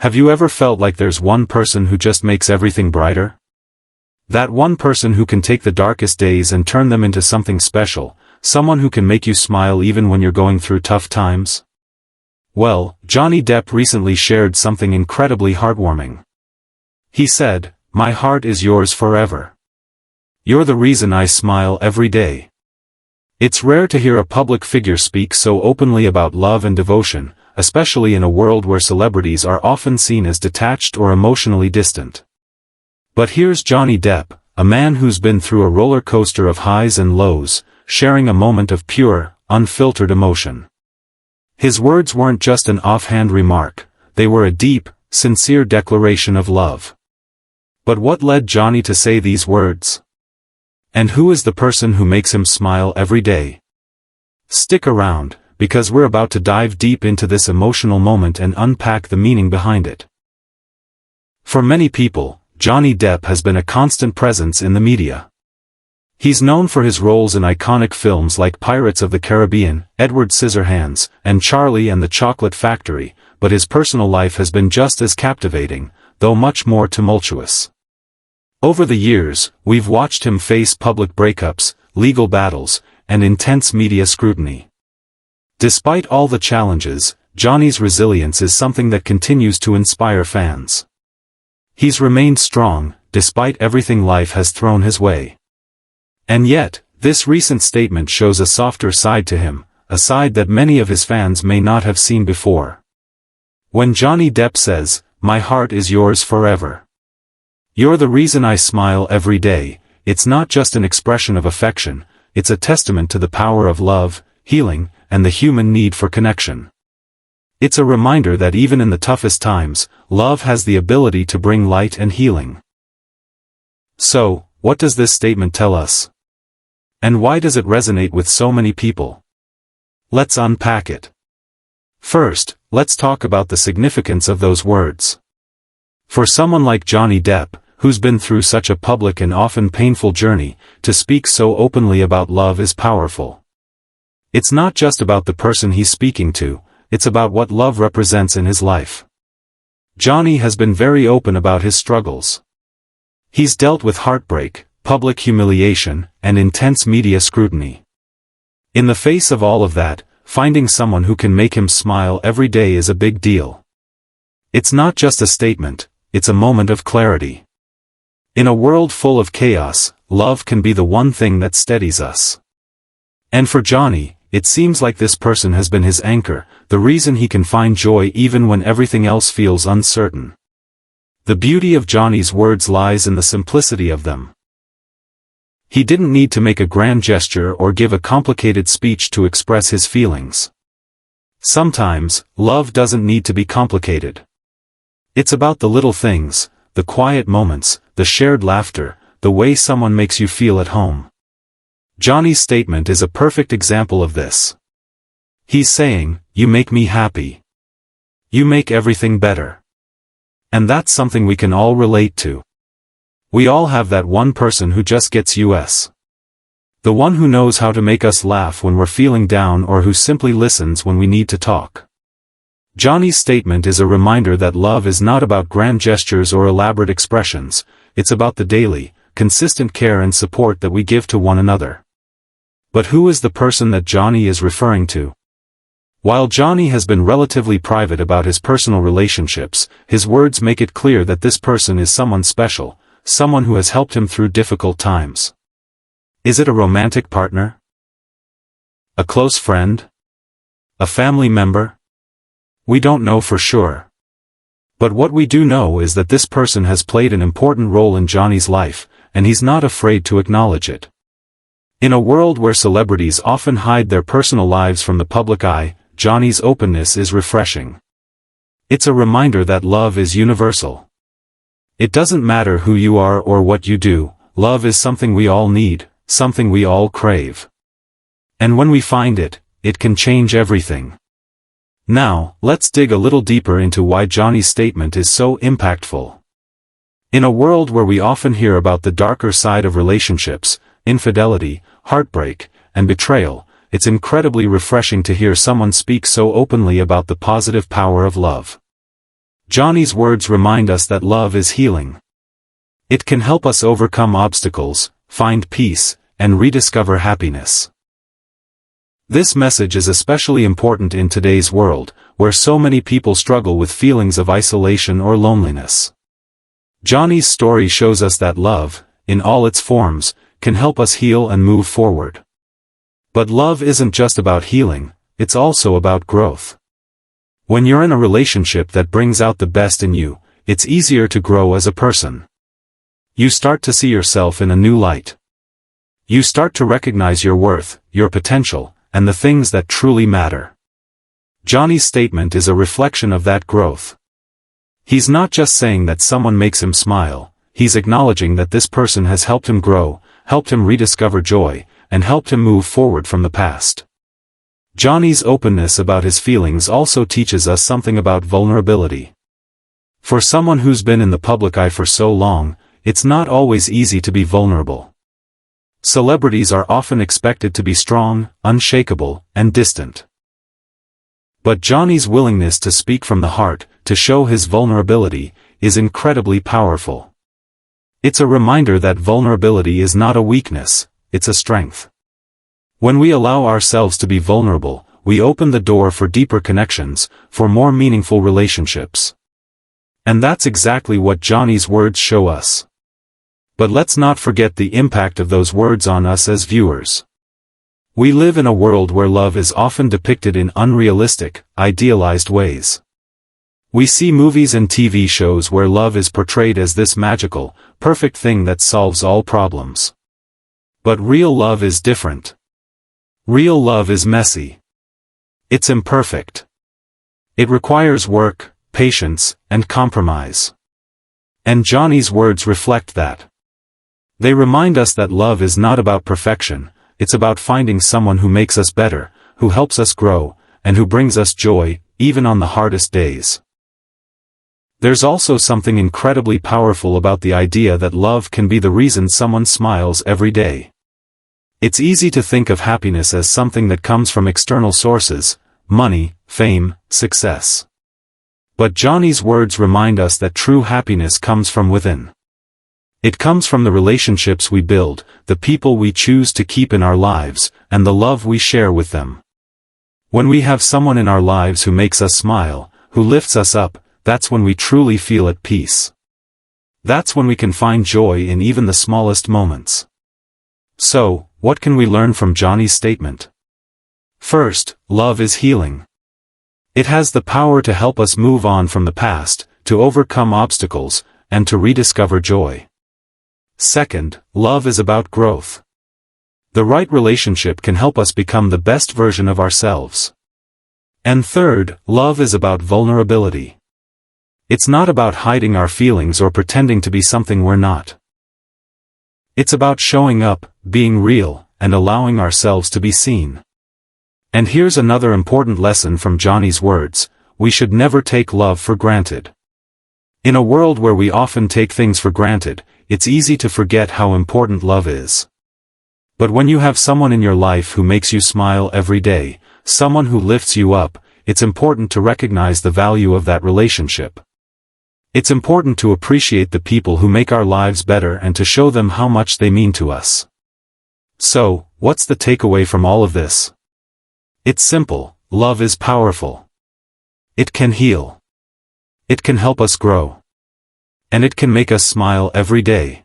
Have you ever felt like there's one person who just makes everything brighter? That one person who can take the darkest days and turn them into something special, someone who can make you smile even when you're going through tough times? Well, Johnny Depp recently shared something incredibly heartwarming. He said, "My heart is yours forever. You're the reason I smile every day." It's rare to hear a public figure speak so openly about love and devotion, especially in a world where celebrities are often seen as detached or emotionally distant. But here's Johnny Depp, a man who's been through a roller coaster of highs and lows, sharing a moment of pure, unfiltered emotion. His words weren't just an offhand remark, they were a deep, sincere declaration of love. But what led Johnny to say these words? And who is the person who makes him smile every day? Stick around, because we're about to dive deep into this emotional moment and unpack the meaning behind it. For many people, Johnny Depp has been a constant presence in the media. He's known for his roles in iconic films like Pirates of the Caribbean, Edward Scissorhands, and Charlie and the Chocolate Factory, but his personal life has been just as captivating, though much more tumultuous. Over the years, we've watched him face public breakups, legal battles, and intense media scrutiny. Despite all the challenges, Johnny's resilience is something that continues to inspire fans. He's remained strong, despite everything life has thrown his way. And yet, this recent statement shows a softer side to him, a side that many of his fans may not have seen before. When Johnny Depp says, "My heart is yours forever. You're the reason I smile every day," it's not just an expression of affection, it's a testament to the power of love, healing, and the human need for connection. It's a reminder that even in the toughest times, love has the ability to bring light and healing. So, what does this statement tell us? And why does it resonate with so many people? Let's unpack it. First, let's talk about the significance of those words. For someone like Johnny Depp, who's been through such a public and often painful journey, to speak so openly about love is powerful. It's not just about the person he's speaking to, it's about what love represents in his life. Johnny has been very open about his struggles. He's dealt with heartbreak, public humiliation, and intense media scrutiny. In the face of all of that, finding someone who can make him smile every day is a big deal. It's not just a statement, it's a moment of clarity. In a world full of chaos, love can be the one thing that steadies us. And for Johnny, it seems like this person has been his anchor, the reason he can find joy even when everything else feels uncertain. The beauty of Johnny's words lies in the simplicity of them. He didn't need to make a grand gesture or give a complicated speech to express his feelings. Sometimes, love doesn't need to be complicated. It's about the little things, the quiet moments, the shared laughter, the way someone makes you feel at home. Johnny's statement is a perfect example of this. He's saying, "You make me happy. You make everything better." And that's something we can all relate to. We all have that one person who just gets us. The one who knows how to make us laugh when we're feeling down or who simply listens when we need to talk. Johnny's statement is a reminder that love is not about grand gestures or elaborate expressions, it's about the daily, consistent care and support that we give to one another. But who is the person that Johnny is referring to? While Johnny has been relatively private about his personal relationships, his words make it clear that this person is someone special, someone who has helped him through difficult times. Is it a romantic partner? A close friend? A family member? We don't know for sure. But what we do know is that this person has played an important role in Johnny's life, and he's not afraid to acknowledge it. In a world where celebrities often hide their personal lives from the public eye, Johnny's openness is refreshing. It's a reminder that love is universal. It doesn't matter who you are or what you do, love is something we all need, something we all crave. And when we find it, it can change everything. Now, let's dig a little deeper into why Johnny's statement is so impactful. In a world where we often hear about the darker side of relationships, infidelity, heartbreak, and betrayal, it's incredibly refreshing to hear someone speak so openly about the positive power of love. Johnny's words remind us that love is healing. It can help us overcome obstacles, find peace, and rediscover happiness. This message is especially important in today's world, where so many people struggle with feelings of isolation or loneliness. Johnny's story shows us that love, in all its forms, can help us heal and move forward. But love isn't just about healing, it's also about growth. When you're in a relationship that brings out the best in you, it's easier to grow as a person. You start to see yourself in a new light. You start to recognize your worth, your potential, and the things that truly matter. Johnny's statement is a reflection of that growth. He's not just saying that someone makes him smile, he's acknowledging that this person has helped him grow, helped him rediscover joy, and helped him move forward from the past. Johnny's openness about his feelings also teaches us something about vulnerability. For someone who's been in the public eye for so long, it's not always easy to be vulnerable. Celebrities are often expected to be strong, unshakable, and distant. But Johnny's willingness to speak from the heart, to show his vulnerability, is incredibly powerful. It's a reminder that vulnerability is not a weakness, it's a strength. When we allow ourselves to be vulnerable, we open the door for deeper connections, for more meaningful relationships. And that's exactly what Johnny's words show us. But let's not forget the impact of those words on us as viewers. We live in a world where love is often depicted in unrealistic, idealized ways. We see movies and TV shows where love is portrayed as this magical, perfect thing that solves all problems. But real love is different. Real love is messy. It's imperfect. It requires work, patience, and compromise. And Johnny's words reflect that. They remind us that love is not about perfection, it's about finding someone who makes us better, who helps us grow, and who brings us joy, even on the hardest days. There's also something incredibly powerful about the idea that love can be the reason someone smiles every day. It's easy to think of happiness as something that comes from external sources, money, fame, success. But Johnny's words remind us that true happiness comes from within. It comes from the relationships we build, the people we choose to keep in our lives, and the love we share with them. When we have someone in our lives who makes us smile, who lifts us up, that's when we truly feel at peace. That's when we can find joy in even the smallest moments. So, what can we learn from Johnny's statement? First, love is healing. It has the power to help us move on from the past, to overcome obstacles, and to rediscover joy. Second, love is about growth. The right relationship can help us become the best version of ourselves. And third, love is about vulnerability. It's not about hiding our feelings or pretending to be something we're not. It's about showing up, being real, and allowing ourselves to be seen. And here's another important lesson from Johnny's words: we should never take love for granted. In a world where we often take things for granted, it's easy to forget how important love is. But when you have someone in your life who makes you smile every day, someone who lifts you up, it's important to recognize the value of that relationship. It's important to appreciate the people who make our lives better and to show them how much they mean to us. So, what's the takeaway from all of this? It's simple: love is powerful. It can heal. It can help us grow. And it can make us smile every day.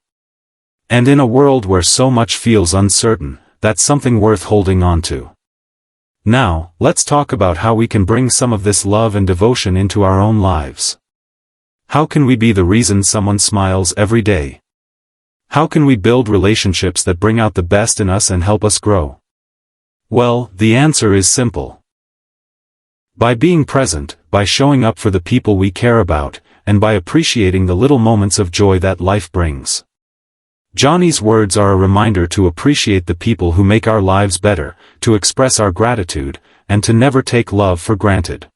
And in a world where so much feels uncertain, that's something worth holding on to. Now, let's talk about how we can bring some of this love and devotion into our own lives. How can we be the reason someone smiles every day? How can we build relationships that bring out the best in us and help us grow? Well, the answer is simple. By being present, by showing up for the people we care about, and by appreciating the little moments of joy that life brings. Johnny's words are a reminder to appreciate the people who make our lives better, to express our gratitude, and to never take love for granted.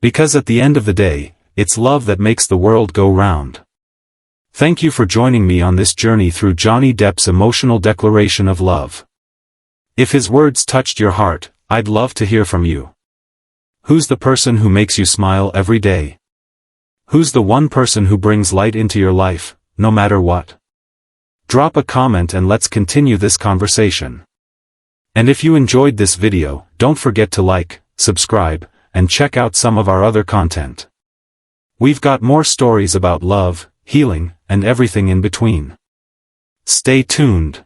Because at the end of the day, it's love that makes the world go round. Thank you for joining me on this journey through Johnny Depp's emotional declaration of love. If his words touched your heart, I'd love to hear from you. Who's the person who makes you smile every day? Who's the one person who brings light into your life, no matter what? Drop a comment and let's continue this conversation. And if you enjoyed this video, don't forget to like, subscribe, and check out some of our other content. We've got more stories about love, healing, and everything in between. Stay tuned.